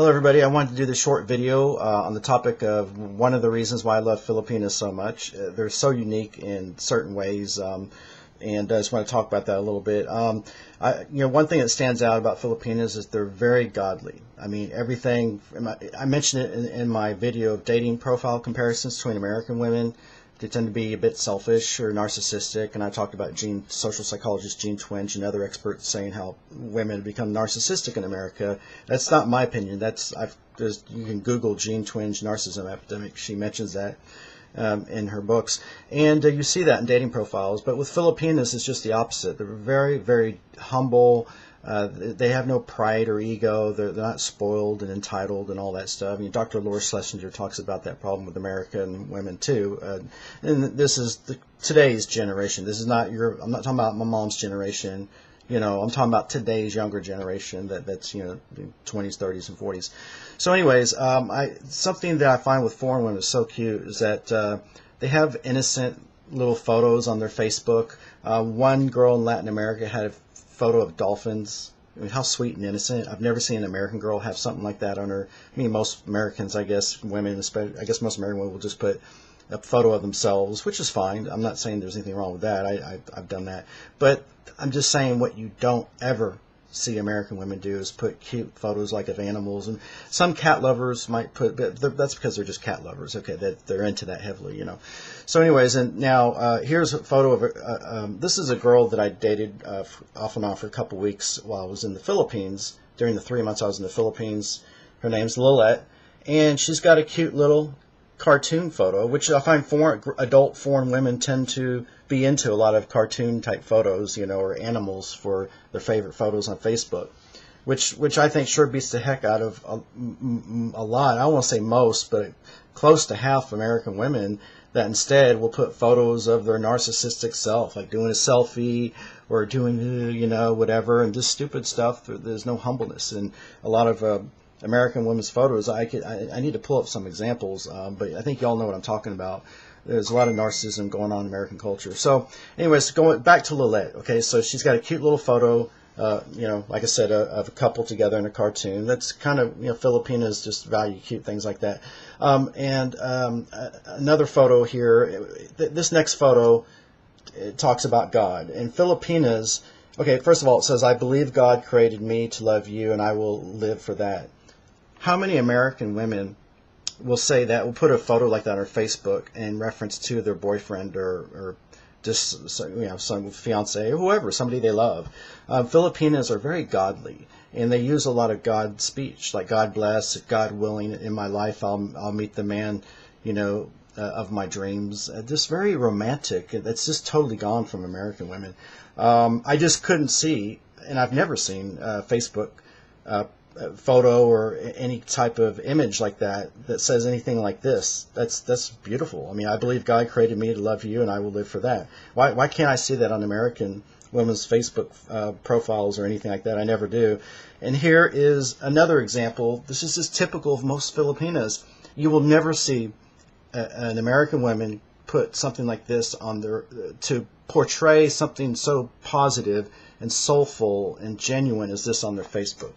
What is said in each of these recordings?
Hello everybody, I wanted to do this short video on the topic of one of the reasons why I love Filipinas so much. They're so unique in certain ways, and I just want to talk about that a little bit. One thing that stands out about Filipinas is they're very godly. I mean, everything, I mentioned it in my video of dating profile comparisons between American women. They tend to be a bit selfish or narcissistic, and I talked about social psychologist Gene Twenge and other experts saying how women become narcissistic in America. That's not my opinion. You can Google Gene Twenge narcissism epidemic. She mentions that in her books, and you see that in dating profiles. But with Filipinas, it's just the opposite. They're very, very humble. They have no pride or ego. They're not spoiled and entitled and all that stuff. I mean, Dr. Laura Schlesinger talks about that problem with American women too. And this is today's generation. This is not I'm not talking about my mom's generation. I'm talking about today's younger generation that's 20s, 30s, and 40s. So anyways, something that I find with foreign women is so cute is that they have innocent little photos on their Facebook. One girl in Latin America had a photo of dolphins. I mean, how sweet and innocent. I've never seen an American girl have something like that on her. I mean, most Americans, I guess, women, especially, I guess most American women will just put a photo of themselves, which is fine. I'm not saying there's anything wrong with that. I've done that. But I'm just saying what you don't ever see American women do is put cute photos like of animals. And some cat lovers might put, but that's because they're just cat lovers. Okay, they're into that heavily, So anyways, and now here's a photo of this is a girl that I dated off and on for a couple weeks while I was in the Philippines. During the 3 months I was in the Philippines, her name's Lilette, and she's got a cute little cartoon photo, which I find adult foreign women tend to be into a lot of cartoon type photos, or animals for their favorite photos on Facebook, which I think sure beats the heck out of a lot. I won't say most, but close to half American women that instead will put photos of their narcissistic self, like doing a selfie or doing, whatever, and just stupid stuff. There's no humbleness. And a lot of American women's photos, I need to pull up some examples, but I think y'all know what I'm talking about. There's a lot of narcissism going on in American culture. So anyways, going back to Lilette, okay, so she's got a cute little photo, like I said, of a couple together in a cartoon. That's kind of, Filipinas just value cute things like that. Another photo here, this next photo, it talks about God. In Filipinas, okay, first of all, it says, I believe God created me to love you and I will live for that. How many American women will say that, will put a photo like that on Facebook in reference to their boyfriend or just some fiance or whoever, somebody they love? Filipinas are very godly, and they use a lot of God speech, like God bless, God willing, in my life I'll meet the man, of my dreams. Just very romantic. That's just totally gone from American women. I just couldn't see, and I've never seen Facebook photo or any type of image like that says anything like this. That's beautiful. I mean, I believe God created me to love you and I will live for that. Why can't I see that on American women's Facebook profiles or anything like that? I never do. And here is another example. This is just typical of most Filipinas. You will never see an American woman put something like this on to portray something so positive and soulful and genuine as this on their Facebook.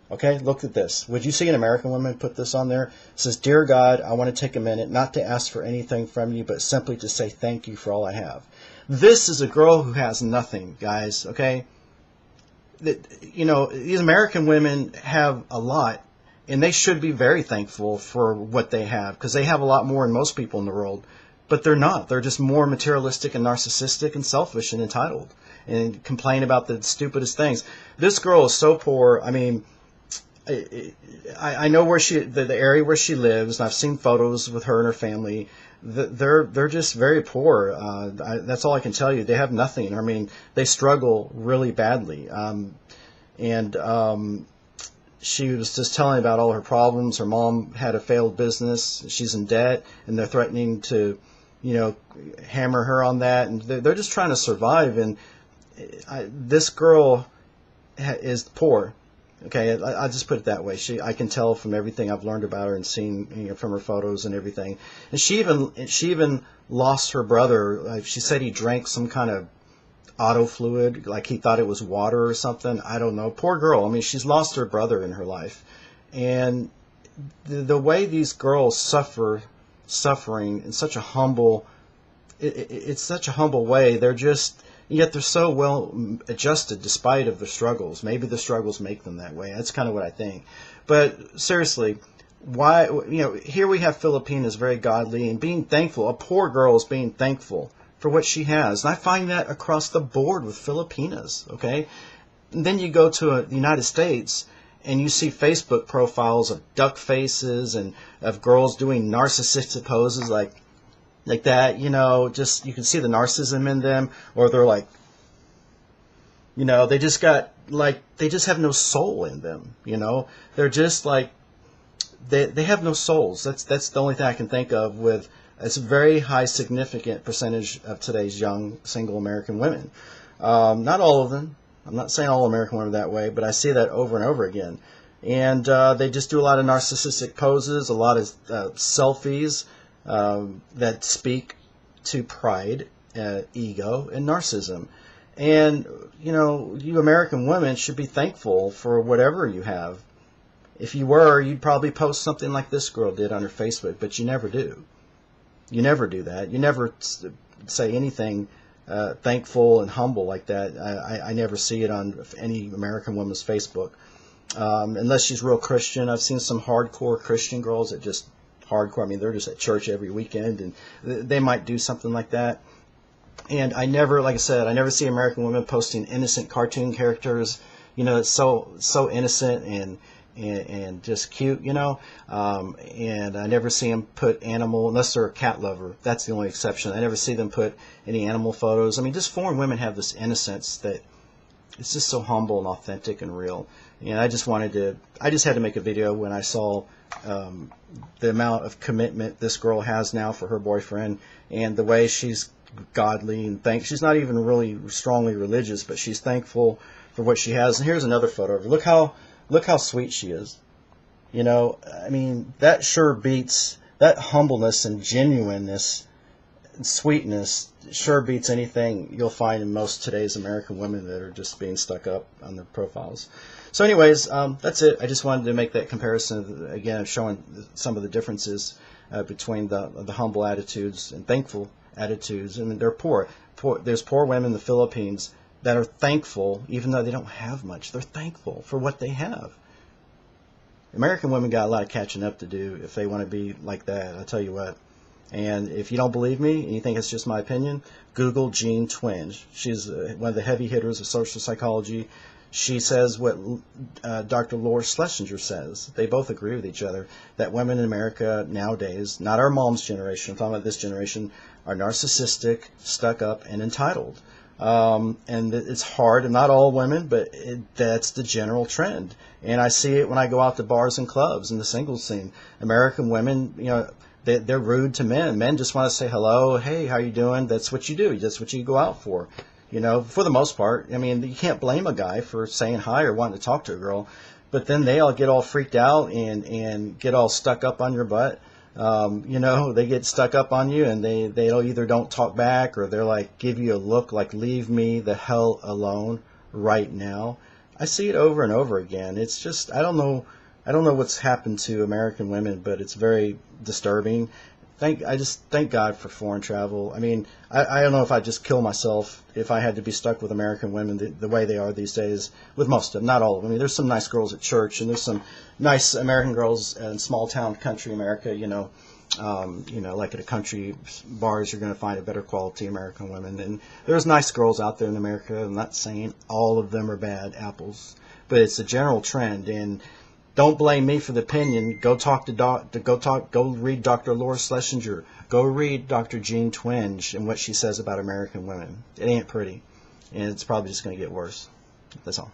Okay, look at this. Would you see an American woman put this on there? It says, Dear God, I want to take a minute not to ask for anything from you, but simply to say thank you for all I have. This is a girl who has nothing, guys, okay? These American women have a lot, and they should be very thankful for what they have, because they have a lot more than most people in the world. But they're not. They're just more materialistic and narcissistic and selfish and entitled and complain about the stupidest things. This girl is so poor. I mean, I know where the area where she lives, and I've seen photos with her and her family. They're just very poor. That's all I can tell you. They have nothing. I mean, they struggle really badly. She was just telling about all her problems. Her mom had a failed business. She's in debt, and they're threatening to, hammer her on that. And they're just trying to survive. And this girl is poor. Okay, I just put it that way. I can tell from everything I've learned about her and seen, from her photos and everything. And she even lost her brother. She said he drank some kind of auto fluid, like he thought it was water or something. I don't know. Poor girl. I mean, she's lost her brother in her life, And the way these girls suffering in such a humble, it's such a humble way. Yet they're so well adjusted despite of their struggles. Maybe the struggles make them that way. That's kind of what I think. But seriously, why, here we have Filipinas, very godly, and being thankful. A poor girl is being thankful for what she has. And I find that across the board with Filipinas, okay? And then you go to the United States, and you see Facebook profiles of duck faces and of girls doing narcissistic poses like that, just you can see the narcissism in them, or they're like, they just have no soul in them, They're just like, they have no souls. That's the only thing I can think of with, it's a very high significant percentage of today's young single American women. Not all of them. I'm not saying all American women are that way, but I see that over and over again. And they just do a lot of narcissistic poses, a lot of selfies that speak to pride, ego, and narcissism. And, you American women should be thankful for whatever you have. If you were, you'd probably post something like this girl did on her Facebook, but you never do. You never do that. You never say anything thankful and humble like that. I never see it on any American woman's Facebook. Unless she's real Christian. I've seen some hardcore Christian girls that just hardcore. I mean, they're just at church every weekend, and they might do something like that. And I never, like I said, I never see American women posting innocent cartoon characters. It's so innocent and just cute, and I never see them put animal, unless they're a cat lover. That's the only exception. I never see them put any animal photos. I mean, just foreign women have this innocence that it's just so humble and authentic and real. And I just had to make a video when I saw the amount of commitment this girl has now for her boyfriend, and the way she's godly and she's not even really strongly religious, but she's thankful for what she has. And here's another photo of her. Look how sweet she is. I mean, that sure beats, that humbleness and genuineness and sweetness sure beats anything you'll find in most today's American women that are just being stuck up on their profiles. So anyways, that's it. I just wanted to make that comparison, again, showing some of the differences between the humble attitudes and thankful attitudes. I mean, they're poor. There's poor women in the Philippines that are thankful, even though they don't have much. They're thankful for what they have. American women got a lot of catching up to do if they want to be like that, I'll tell you what. And if you don't believe me, and you think it's just my opinion, Google Jean Twenge. She's one of the heavy hitters of social psychology. She says what Dr. Laura Schlesinger says. They both agree with each other, that women in America nowadays, not our mom's generation, I'm talking about this generation, are narcissistic, stuck up, and entitled. And it's hard, and not all women, but that's the general trend. And I see it when I go out to bars and clubs in the singles scene. American women, they're rude to men. Men just want to say hello, hey, how you doing? That's what you do. That's what you go out for. For the most part. I mean, you can't blame a guy for saying hi or wanting to talk to a girl, but then they all get all freaked out and get all stuck up on your butt. They get stuck up on you, and they either don't talk back, or they're like, give you a look like, leave me the hell alone right now. I see it over and over again. It's just, I don't know what's happened to American women, but it's very disturbing. I just thank God for foreign travel. I mean, I don't know if I'd just kill myself if I had to be stuck with American women the way they are these days, with most of them, not all of them. I mean, there's some nice girls at church, and there's some nice American girls in small town country America, like at a country bars, you're going to find a better quality American women. And there's nice girls out there in America. I'm not saying all of them are bad apples, but it's a general trend. And don't blame me for the opinion. Go read Dr. Laura Schlesinger. Go read Dr. Jean Twenge and what she says about American women. It ain't pretty, and it's probably just going to get worse. That's all.